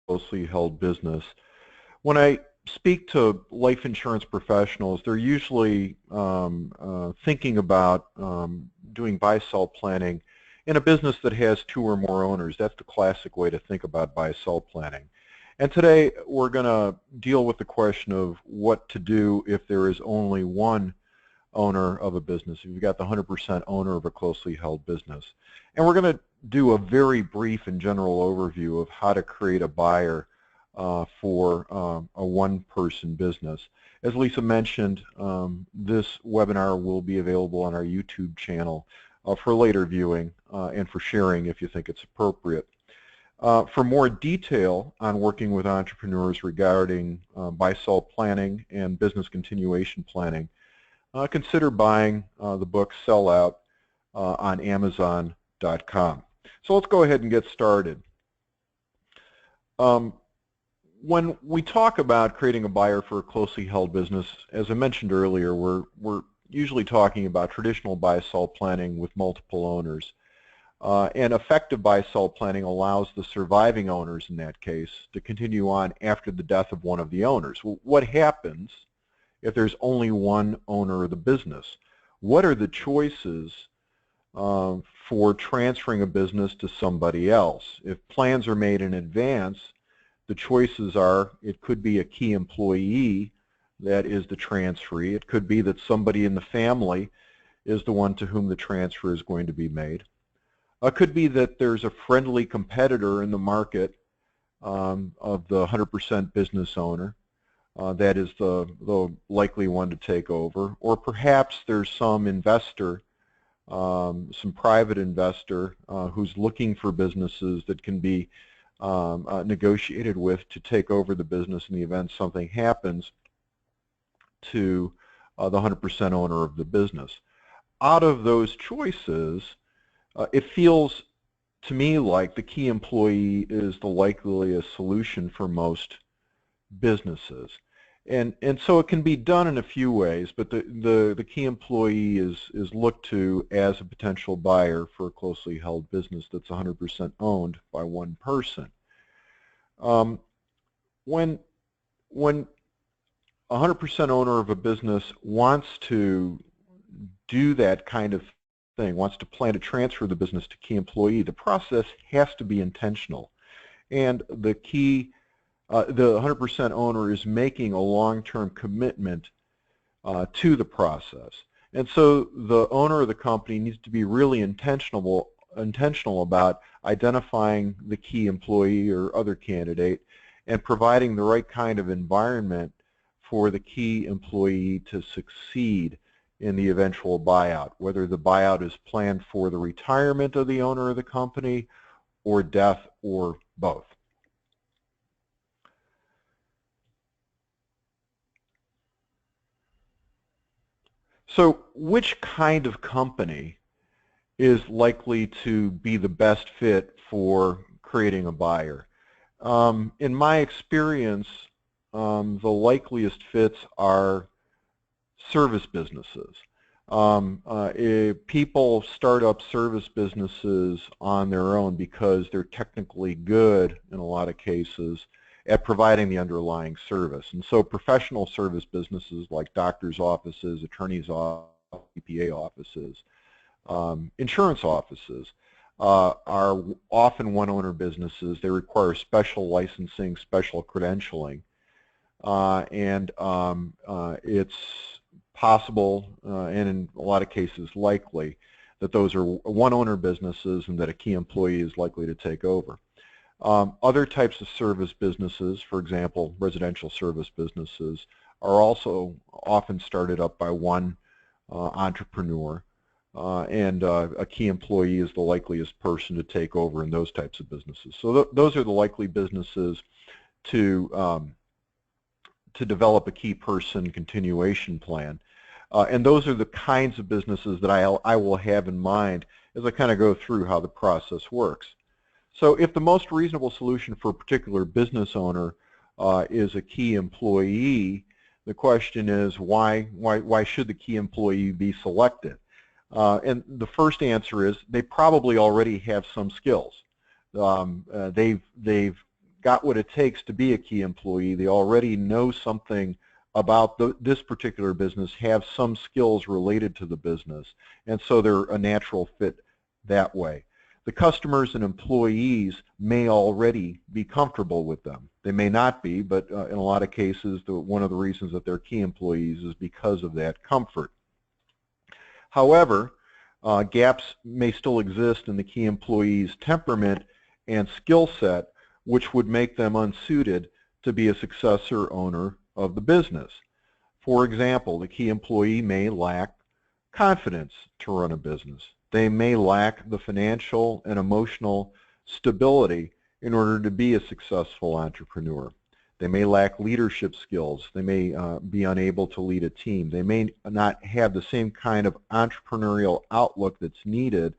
closely held business. When I speak to life insurance professionals, they're usually thinking about doing buy-sell planning in a business that has two or more owners. That's the classic way to think about buy-sell planning. And today we're going to deal with the question of what to do if there is only one owner of a business, if you've got the 100% owner of a closely held business. And we're going to do a very brief and general overview of how to create a buyer for a one-person business. As Lisa mentioned, this webinar will be available on our YouTube channel for later viewing and for sharing if you think it's appropriate. For more detail on working with entrepreneurs regarding buy-sell planning and business continuation planning, consider buying the book Sell Out on Amazon.com. So let's go ahead and get started. When we talk about creating a buyer for a closely held business, as I mentioned earlier, we're usually talking about traditional buy-sell planning with multiple owners. And effective buy-sell planning allows the surviving owners in that case to continue on after the death of one of the owners. Well, what happens if there's only one owner of the business? What are the choices for transferring a business to somebody else? If plans are made in advance, the choices are, it could be a key employee that is the transferee. It could be that somebody in the family is the one to whom the transfer is going to be made. It could be that there's a friendly competitor in the market of the 100% business owner that is the likely one to take over. Or perhaps there's some investor, some private investor who's looking for businesses that can be negotiated with to take over the business in the event something happens to the 100% owner of the business. Out of those choices, it feels to me like the key employee is the likeliest solution for most businesses. And so it can be done in a few ways, but the key employee is looked to as a potential buyer for a closely held business that's 100% owned by one person. When 100% owner of a business wants to do that kind of thing, wants to plan to transfer the business to key employee, the process has to be intentional. And the 100% owner is making a long-term commitment to the process. And so the owner of the company needs to be really intentional about identifying the key employee or other candidate and providing the right kind of environment for the key employee to succeed in the eventual buyout, whether the buyout is planned for the retirement of the owner of the company or death or both. So which kind of company is likely to be the best fit for creating a buyer? In my experience, the likeliest fits are service businesses. People start up service businesses on their own because they're technically good in a lot of cases at providing the underlying service. And so professional service businesses like doctors' offices, attorneys' offices, CPA offices, insurance offices are often one-owner businesses. They require special licensing, special credentialing, and it's possible, and in a lot of cases likely, that those are one-owner businesses and that a key employee is likely to take over. Other types of service businesses, for example, residential service businesses, are also often started up by one entrepreneur, and a key employee is the likeliest person to take over in those types of businesses. So those are the likely businesses to develop a key person continuation plan. And those are the kinds of businesses that I will have in mind as I kind of go through how the process works. So if the most reasonable solution for a particular business owner is a key employee, the question is why should the key employee be selected? And the first answer is they probably already have some skills. They've got what it takes to be a key employee. They already know something about this particular business, have some skills related to the business, and so they're a natural fit that way. The customers and employees may already be comfortable with them. They may not be, but in a lot of cases, one of the reasons that they're key employees is because of that comfort. However, gaps may still exist in the key employee's temperament and skill set, which would make them unsuited to be a successor owner of the business. For example, the key employee may lack confidence to run a business. They may lack the financial and emotional stability in order to be a successful entrepreneur. They may lack leadership skills. They may be unable to lead a team. They may not have the same kind of entrepreneurial outlook that's needed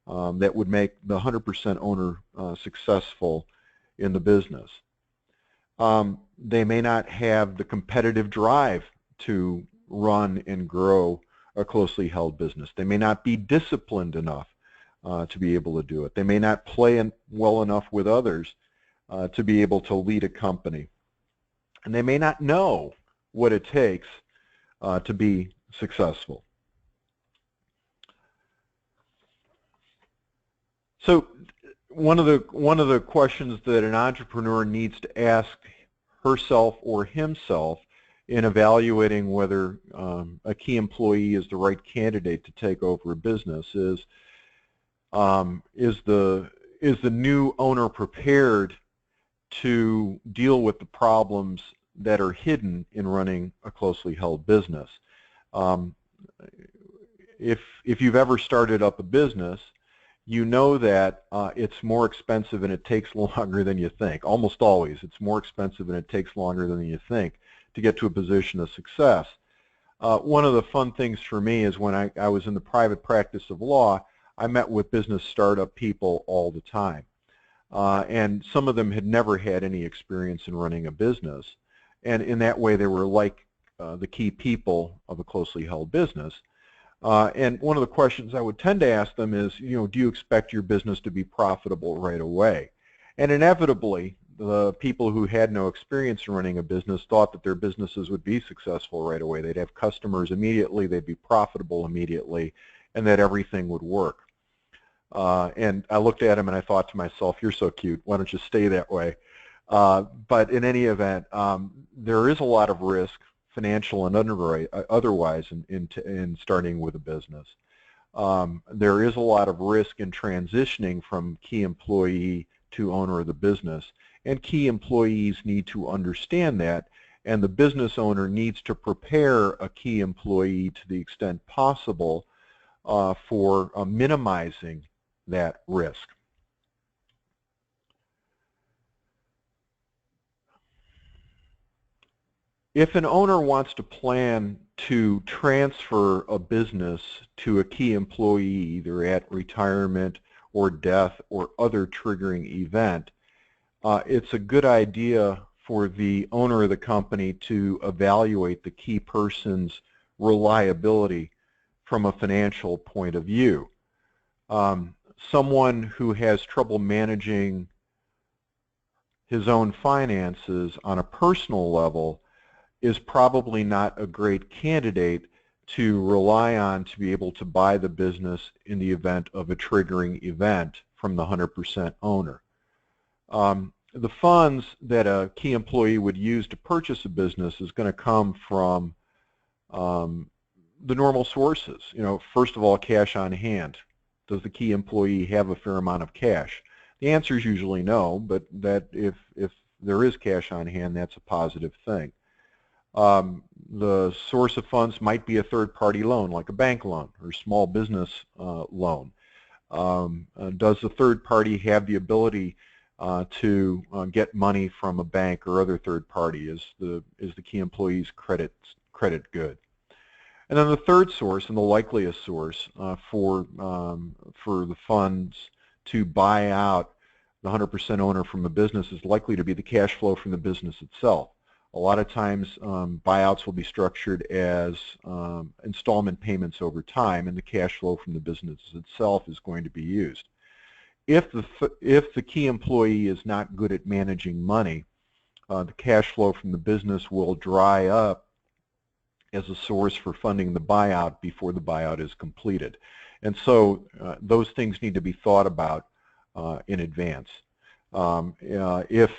that would make the 100% owner successful in the business. They may not have the competitive drive to run and grow a closely held business. They may not be disciplined enough to be able to do it. They may not play well enough with others to be able to lead a company. And they may not know what it takes to be successful. So one of the questions that an entrepreneur needs to ask herself or himself in evaluating whether a key employee is the right candidate to take over a business is the new owner prepared to deal with the problems that are hidden in running a closely held business? If you've ever started up a business, you know that it's more expensive and it takes longer than you think. Almost always, it's more expensive and it takes longer than you think to get to a position of success. One of the fun things for me is when I was in the private practice of law, I met with business startup people all the time. And some of them had never had any experience in running a business. And in that way, they were like the key people of a closely held business. And one of the questions I would tend to ask them is, do you expect your business to be profitable right away? And inevitably, the people who had no experience in running a business thought that their businesses would be successful right away. They'd have customers immediately, they'd be profitable immediately, and that everything would work. And I looked at them and I thought to myself, you're so cute, why don't you stay that way? But in any event, there is a lot of risk, financial and otherwise, in starting with a business. There is a lot of risk in transitioning from key employee to owner of the business, and key employees need to understand that, and the business owner needs to prepare a key employee to the extent possible for minimizing that risk. If an owner wants to plan to transfer a business to a key employee, either at retirement or death or other triggering event, it's a good idea for the owner of the company to evaluate the key person's reliability from a financial point of view. Someone who has trouble managing his own finances on a personal level is probably not a great candidate to rely on to be able to buy the business in the event of a triggering event from the 100% owner. The funds that a key employee would use to purchase a business is going to come from the normal sources. First of all, cash on hand. Does the key employee have a fair amount of cash? The answer is usually no, but that if there is cash on hand, that's a positive thing. The source of funds might be a third-party loan, like a bank loan or small business loan. Does the third party have the ability to get money from a bank or other third party? Is the key employee's credit good? And then the third source, and the likeliest source for the funds to buy out the 100% owner from a business is likely to be the cash flow from the business itself. A lot of times buyouts will be structured as installment payments over time, and the cash flow from the business itself is going to be used. If the key employee is not good at managing money, the cash flow from the business will dry up as a source for funding the buyout before the buyout is completed. And so those things need to be thought about in advance. If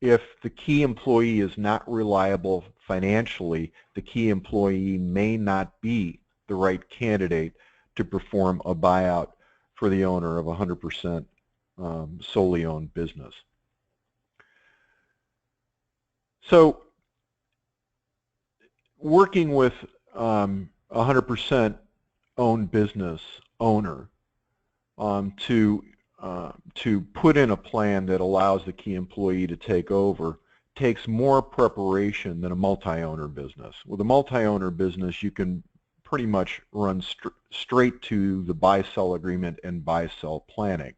the key employee is not reliable financially, the key employee may not be the right candidate to perform a buyout for the owner of a 100% solely owned business. So working with 100% owned business owner to put in a plan that allows the key employee to take over takes more preparation than a multi-owner business. With a multi-owner business, you can pretty much run straight to the buy-sell agreement and buy-sell planning.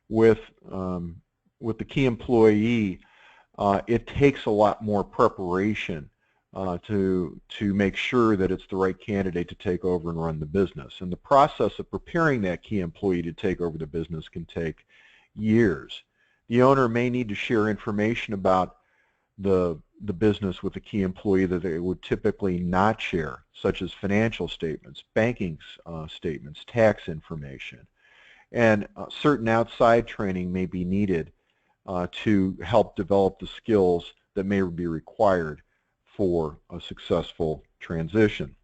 With the key employee, it takes a lot more preparation to make sure that it's the right candidate to take over and run the business. And the process of preparing that key employee to take over the business can take years. The owner may need to share information about the business with the key employee that they would typically not share, such as financial statements, banking statements, tax information. And certain outside training may be needed to help develop the skills that may be required for a successful transition.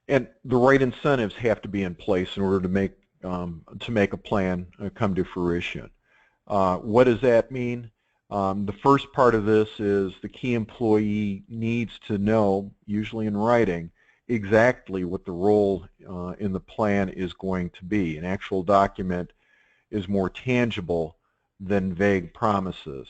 And the right incentives have to be in place in order to make a plan come to fruition. What does that mean? The first part of this is the key employee needs to know, usually in writing, exactly what the role in the plan is going to be. An actual document is more tangible than vague promises.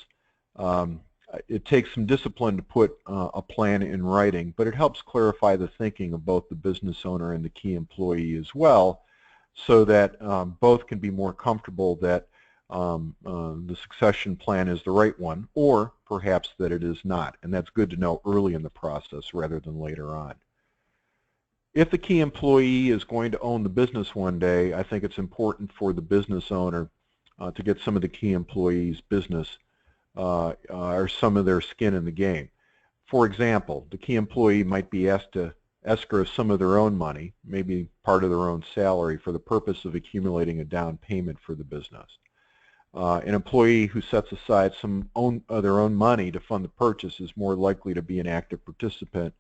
It takes some discipline to put a plan in writing, but it helps clarify the thinking of both the business owner and the key employee as well, so that both can be more comfortable that the succession plan is the right one, or perhaps that it is not. And that's good to know early in the process rather than later on. If the key employee is going to own the business one day, I think it's important for the business owner to get some of the key employees' business or some of their skin in the game. For example, the key employee might be asked to escrow some of their own money, maybe part of their own salary, for the purpose of accumulating a down payment for the business. An employee who sets aside some their own money to fund the purchase is more likely to be an active participant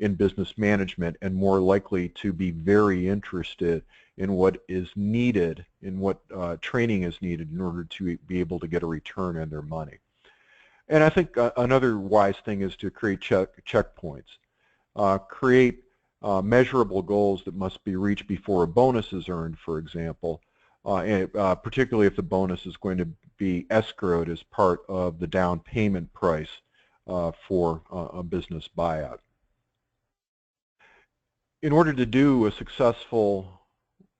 in business management and more likely to be very interested in what is needed, in what training is needed in order to be able to get a return on their money. And I think another wise thing is to create checkpoints. Create measurable goals that must be reached before a bonus is earned, for example, and particularly if the bonus is going to be escrowed as part of the down payment price for a business buyout. In order to do a successful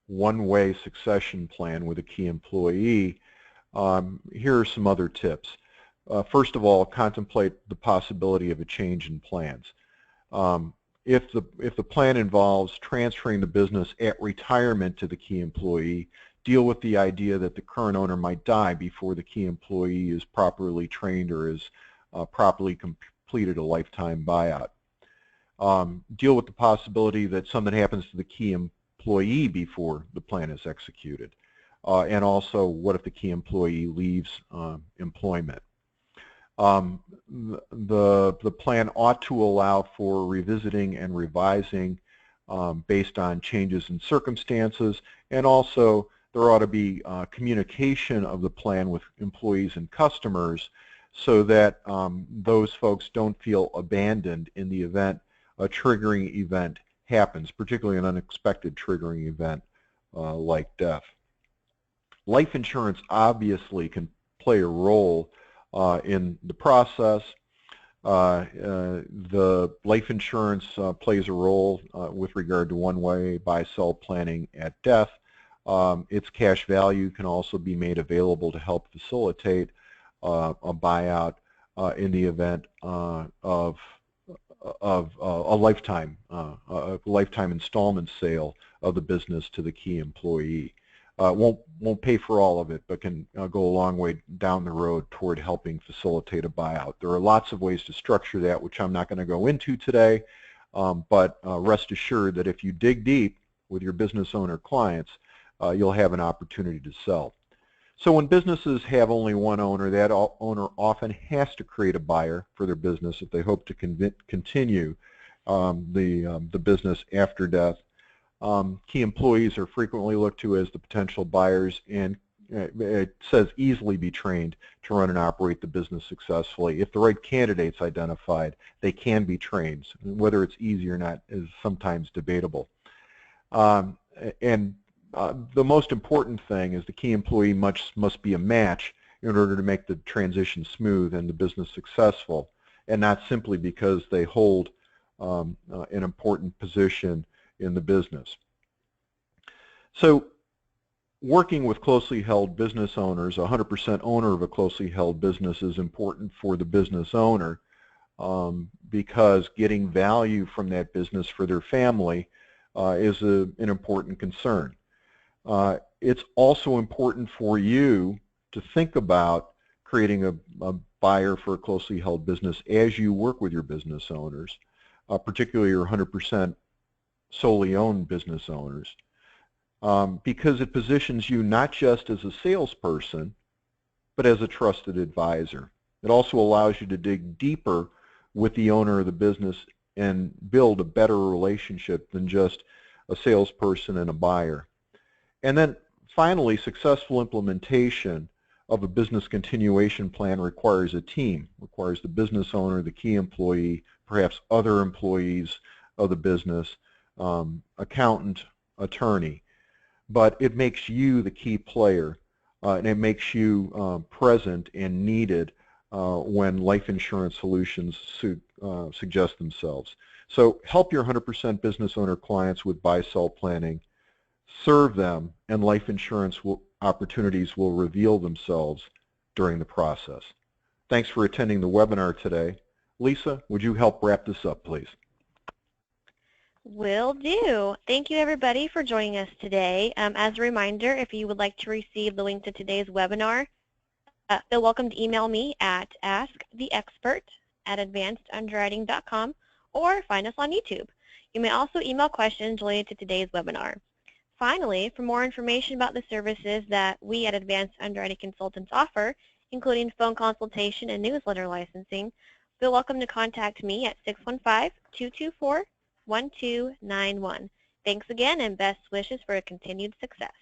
one-way succession plan with a key employee, here are some other tips. First of all, contemplate the possibility of a change in plans. If the plan involves transferring the business at retirement to the key employee, deal with the idea that the current owner might die before the key employee is properly trained or has properly completed a lifetime buyout. Deal with the possibility that something happens to the key employee before the plan is executed. And also, what if the key employee leaves employment? The plan ought to allow for revisiting and revising based on changes in circumstances, and also there ought to be communication of the plan with employees and customers so that those folks don't feel abandoned in the event a triggering event happens, particularly an unexpected triggering event like death. Life insurance obviously can play a role in the process. The life insurance plays a role with regard to one-way buy-sell planning at death. Its cash value can also be made available to help facilitate a buyout in the event of a lifetime installment sale of the business to the key employee. Won't pay for all of it, but can go a long way down the road toward helping facilitate a buyout. There are lots of ways to structure that, which I'm not going to go into today, but rest assured that if you dig deep with your business owner clients, you'll have an opportunity to sell. So when businesses have only one owner, that owner often has to create a buyer for their business if they hope to continue the business after death. Key employees are frequently looked to as the potential buyers, and it says easily be trained to run and operate the business successfully. If the right candidate's identified, they can be trained. Whether it's easy or not is sometimes debatable. The most important thing is the key employee must be a match in order to make the transition smooth and the business successful, and not simply because they hold an important position in the business. So working with closely held business owners, 100% owner of a closely held business is important for the business owner because getting value from that business for their family is an important concern. It's also important for you to think about creating a buyer for a closely held business as you work with your business owners, particularly your 100% solely owned business owners, because it positions you not just as a salesperson, but as a trusted advisor. It also allows you to dig deeper with the owner of the business and build a better relationship than just a salesperson and a buyer. And then finally, successful implementation of a business continuation plan requires a team, requires the business owner, the key employee, perhaps other employees of the business, accountant, attorney. But it makes you the key player, and it makes you present and needed when life insurance solutions suggest themselves. So help your 100% business owner clients with buy-sell planning. Serve them, and life insurance opportunities will reveal themselves during the process. Thanks for attending the webinar today. Lisa, would you help wrap this up, please? Will do. Thank you, everybody, for joining us today. As a reminder, if you would like to receive the link to today's webinar, feel welcome to email me at asktheexpert@advancedunderwriting.com or find us on YouTube. You may also email questions related to today's webinar. Finally, for more information about the services that we at Advanced Underwriting Consultants offer, including phone consultation and newsletter licensing, feel welcome to contact me at 615-224-1291. Thanks again, and best wishes for a continued success.